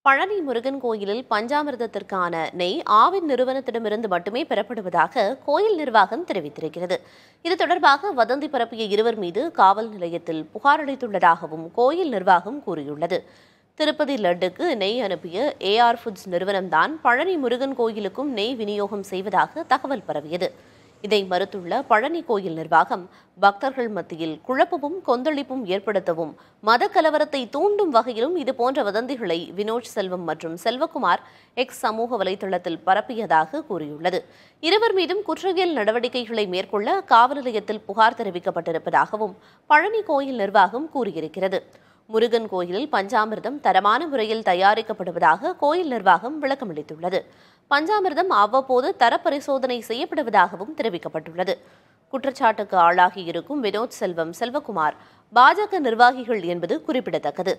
பழனி முருகன் கோயிலில் பஞ்சாமிர்தத்திற்கான நெய் ஆவின் நிறுவனத்திடமிருந்து மட்டுமே பெறப்படுவதாக கோயில் நிர்வாகம் தெரிவித்திருக்கிறது. இது தொடர்பாக வதந்தி பரப்பிய இருவர் மீது காவல் நிலையத்தில் புகார் அளித்துள்ளதாகவும் கோயில் நிர்வாகம் கூறியுள்ளது. திருப்பதி லட்டுக்கு நெய் அனுப்பிய AR ஃபுட்ஸ் நிறுவனம்தான் பழனி முருகன் கோயிலுக்கும் நெய் விநியோகம் செய்வதாக தகவல் பரவியது. இதை மறுத்துள்ள பழனி கோயில் நிர்வாகம் பக்தர்கள் மத்தியில் குழப்பமும் கொந்தளிப்பும் ஏற்படுத்தவும் மத கலவரத்தை தூண்டும் வகையிலும் இதுபோன்ற வதந்திகளை வினோத் செல்வம் மற்றும் செல்வகுமார் X சமூக வலைதளத்தில் பரப்பியதாக கூறியுள்ளது. இருவர் மீதும் குற்றவியல் நடவடிக்கைகளை மேற்கொள்ள காவல் நிலையத்தில் புகார் தெரிவிக்கப்பட்டிருப்பதாகவும் பழனி கோயில் நிர்வாகம் கூறியிருக்கிறது. முருகன் கோயிலில் பஞ்சாமிர்தம் தரமான முறையில் தயாரிக்கப்படுவதாக கோயில் நிர்வாகம் விளக்கமளித்துள்ளது. பஞ்சாமிர்தம் அவ்வப்போது தரப்பரிசோதனை செய்யப்படுவதாகவும் தெரிவிக்கப்பட்டுள்ளது. குற்றச்சாட்டுக்கு ஆளாகி இருக்கும் வினோத் செல்வம், செல்வகுமார் பாஜக நிர்வாகிகள் என்பது குறிப்பிடத்தக்கது.